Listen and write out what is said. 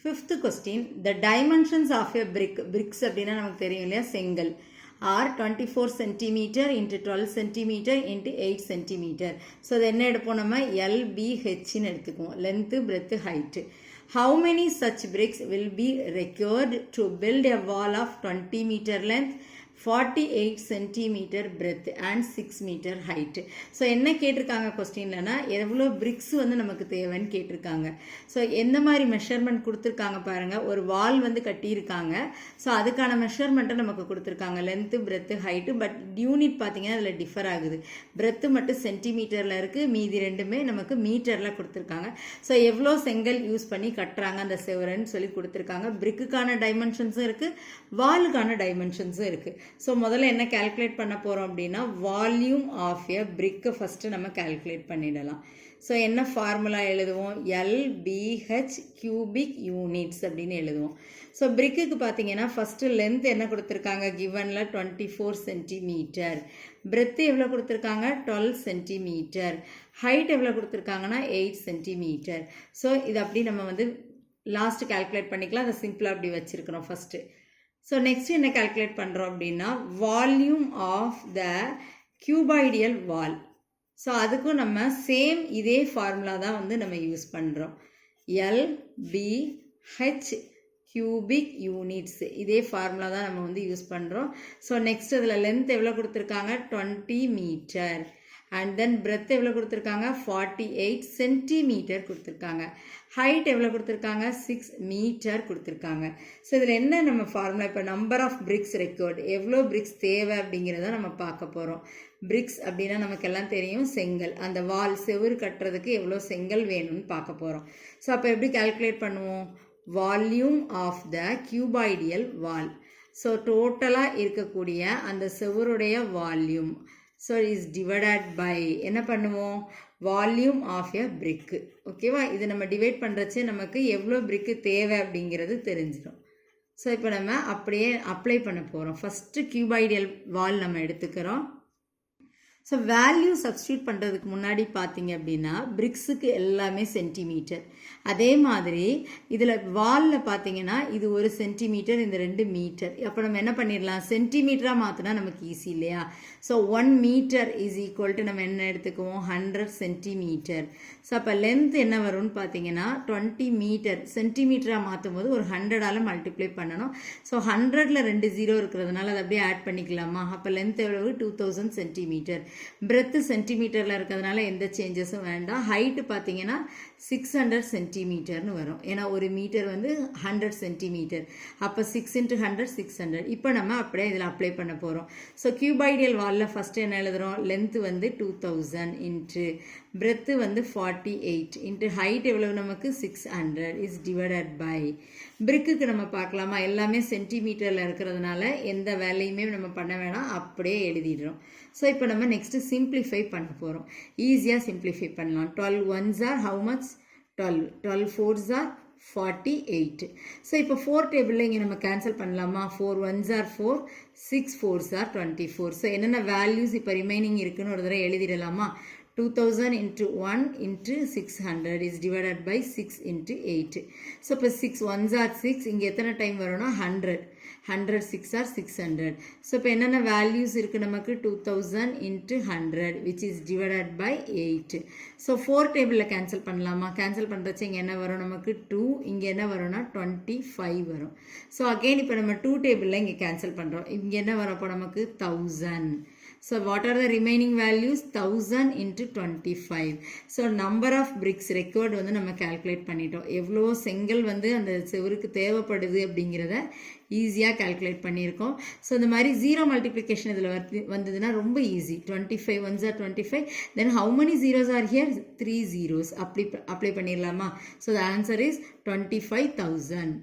Fifth question, the dimensions of a brick, bricks அப்படின்னா நமக்கு தெரியும் இல்லையா, செங்கல், are 24 cm into 12 cm into 8 cm. So அது என்ன எடுப்போம், நம்ம LBHன்னு எடுத்துக்குவோம், length, breadth, height. How many such bricks will be required to build a wall of 20 meter length, 48 cm breadth and 6 meter height? So என்ன கேட்டிருக்காங்க கொஸ்டின்லனா, எவ்வளோ பிரிக்ஸ் வந்து நமக்கு தேவைன்னு கேட்டிருக்காங்க. ஸோ எந்த மாதிரி மெஷர்மெண்ட் கொடுத்துருக்காங்க பாருங்கள். ஒரு வால் வந்து கட்டியிருக்காங்க. ஸோ அதுக்கான மெஷர்மெண்ட்டை நமக்கு கொடுத்துருக்காங்க, length, breadth, height. But unit பார்த்தீங்கன்னா அதில் டிஃபர் ஆகுது. பிரெத்து மட்டும் சென்டிமீட்டரில் இருக்குது, மீதி ரெண்டுமே நமக்கு மீட்டரில் கொடுத்துருக்காங்க. ஸோ எவ்வளோ செங்கல் யூஸ் பண்ணி கட்டுறாங்க அந்த செவரன்னு சொல்லி கொடுத்துருக்காங்க. பிரிக்குக்கான டைமென்ஷன்ஸும் இருக்குது, வாலுக்கான டைமென்ஷன்ஸும் இருக்குது. ஸோ முதல்ல என்ன கால்குலேட் பண்ண போகிறோம் அப்படின்னா, வால்யூம் ஆஃப் எ பிரிக்கை ஃபஸ்ட்டு நம்ம கால்குலேட் பண்ணிடலாம். ஸோ என்ன ஃபார்முலா எழுதுவோம், LBH கியூபிக் யூனிட்ஸ் அப்படின்னு எழுதுவோம். ஸோ பிரிக்குக்கு பார்த்தீங்கன்னா ஃபஸ்ட்டு லென்த் என்ன கொடுத்துருக்காங்க, கிவனில் 24 சென்டிமீட்டர். பிரெத்து எவ்வளோ கொடுத்துருக்காங்க, 12 சென்டிமீட்டர். ஹைட் எவ்வளோ கொடுத்துருக்காங்கன்னா 8 சென்டிமீட்டர். ஸோ இது அப்படி நம்ம வந்து லாஸ்ட்டு கால்குலேட் பண்ணிக்கலாம். அதை சிம்பிளாக அப்படி வச்சுருக்கிறோம் ஃபஸ்ட்டு. ஸோ நெக்ஸ்ட் என்ன கால்குலேட் பண்ணுறோம் அப்படின்னா, volume of the cuboidal wall. So அதுக்கும் நம்ம சேம் இதே ஃபார்முலா தான் வந்து நம்ம யூஸ் பண்ணுறோம், LBH கியூபிக் யூனிட்ஸ். இதே ஃபார்முலா தான் நம்ம வந்து யூஸ் பண்ணுறோம். ஸோ நெக்ஸ்ட் இதில் லென்த் எவ்வளோ கொடுத்துருக்காங்க, 20 மீட்டர். அண்ட் தென் பிரெத் எவ்வளோ கொடுத்துருக்காங்க, 48 சென்டிமீட்டர் கொடுத்துருக்காங்க. ஹைட் எவ்வளோ கொடுத்துருக்காங்க, 6 மீட்டர் கொடுத்துருக்காங்க. ஸோ இதில் என்ன நம்ம ஃபார்முலா, இப்போ நம்பர் ஆஃப் பிரிக்ஸ் ரெக்கார்ட், எவ்வளோ பிரிக்ஸ் தேவை அப்படிங்கிறத நம்ம பார்க்க போகிறோம். பிரிக்ஸ் அப்படின்னா நமக்கு எல்லாம் தெரியும், செங்கல். அந்த வால் செவுறு கட்டுறதுக்கு எவ்வளோ செங்கல் வேணும்னு பார்க்க போகிறோம். ஸோ அப்போ எப்படி கால்குலேட் பண்ணுவோம், volume of the cuboidal wall. So டோட்டலாக இருக்கக்கூடிய அந்த செவுருடைய volume, so is divided by என்ன பண்ணுவோம், வால்யூம் ஆஃப் எ பிரிக்கு. ஓகேவா, இது நம்ம டிவைட் பண்ணுறச்சு நமக்கு எவ்வளோ பிரிக்கு தேவை அப்படிங்கிறது தெரிஞ்சிடும். ஸோ இப்போ நம்ம அப்படியே அப்ளை பண்ண போகிறோம். ஃபஸ்ட்டு கியூபாய்டியல் வால் நம்ம எடுத்துக்கிறோம். ஸோ வேல்யூ சப்ஸ்டியூட் பண்ணுறதுக்கு முன்னாடி பார்த்தீங்க அப்படின்னா, பிரிக்ஸுக்கு எல்லாமே சென்டிமீட்டர். அதே மாதிரி இதில் வாலில் பார்த்தீங்கன்னா இது 1 சென்டிமீட்டர், இந்த 2 மீட்டர். அப்போ நம்ம என்ன பண்ணிடலாம், சென்டிமீட்டராக மாற்றினா நமக்கு ஈஸி இல்லையா. So 1 metre is equal to நம்ம என்ன எடுத்துக்குவோம், 100 சென்டிமீட்டர். ஸோ அப்போ லென்த் என்ன வரும்னு பார்த்தீங்கன்னா 20 மீட்டர். சென்டிமீட்டராக மாற்றும் போது ஒரு 100ஆல் மல்டிப்ளை பண்ணணும். ஸோ 100ல் 2 0 இருக்கிறதுனால அதை அப்படியே ஆட் பண்ணிக்கலாமா. அப்போ லென்த் எவ்வளவு, 2000 சென்டிமீட்டர். பிரெத்து சென்டிமீட்டரில் இருக்கிறதுனால எந்த சேஞ்சஸும் வேண்டாம். ஹைட்டு பார்த்தீங்கன்னா 600 சென்டிமீட்டர்னு வரும். ஏன்னா ஒரு மீட்டர் வந்து 100 சென்டிமீட்டர். அப்போ 6 × 100 600. இப்போ நம்ம அப்படியே இதில் அப்ளை பண்ண போகிறோம். ஸோ கியூபாய்டியல் வாலில் ஃபஸ்ட்டு என்ன எழுதுகிறோம், லென்த்து வந்து 2000 இன்ட்டு பிரெத்து வந்து 48 இன்ட்டு ஹைட் எவ்வளவு நமக்கு 600 இஸ் டிவைடட் பை. பிரிக்குக்கு நம்ம பார்க்கலாமா, எல்லாமே சென்டிமீட்டரில் இருக்கிறதுனால எந்த வேலையுமே நம்ம பண்ண வேணாம், அப்படியே எழுதிடுறோம். ஸோ இப்போ நம்ம நெக்ஸ்ட்டு சிம்பிளிஃபை பண்ண போகிறோம். ஈஸியாக சிம்பிளிஃபை பண்ணலாம். 12 1s are how much, 12. 12 4s are 48. So இப்போ 4 டேபிளில் இங்கே நம்ம கேன்சல் பண்ணலாமா. 4 1s are 4, 6 4s are 24. So என்னென்ன வேல்யூஸ் இப்போ ரிமைனிங் இருக்குன்னு ஒரு தடவை எழுதிடலாமா. 2000 into 1 into 600 is divided by 6 into 8. So இப்போ 6 1s are 6, இங்கே எத்தனை டைம் வரும்னா 100. 100 6 are 600. ஸோ இப்போ என்னென்ன வேல்யூஸ் இருக்குது நமக்கு, 2000 into 100 which is divided by 8. So 4 டேபிளில் கேன்சல் பண்ணலாமா. கேன்சல் பண்ணுறச்சு இங்கே என்ன வரும் நமக்கு 2, இங்கே என்ன வரும்னா 25 வரும். ஸோ அகெயின் இப்போ நம்ம 2 டேபிளில் இங்கே கேன்சல் பண்ணுறோம். இங்கே என்ன வரும் அப்போ நமக்கு 1000. So what are the remaining values, 1000 into 25. So number of bricks required வந்து நம்ம calculate பண்ணிட்டோம். எவ்வளோ செங்கல் வந்து அந்த செவருக்கு தேவைப்படுது அப்படிங்கிறத ஈஸியாக calculate பண்ணியிருக்கோம். ஸோ இந்த மாதிரி 0 multiplication இதில் வந்ததுன்னா ரொம்ப easy. 25 1s are 25. Then how many zeros are here, 3 zeros. Apply பண்ணிடலாமா. So the answer is 25,000.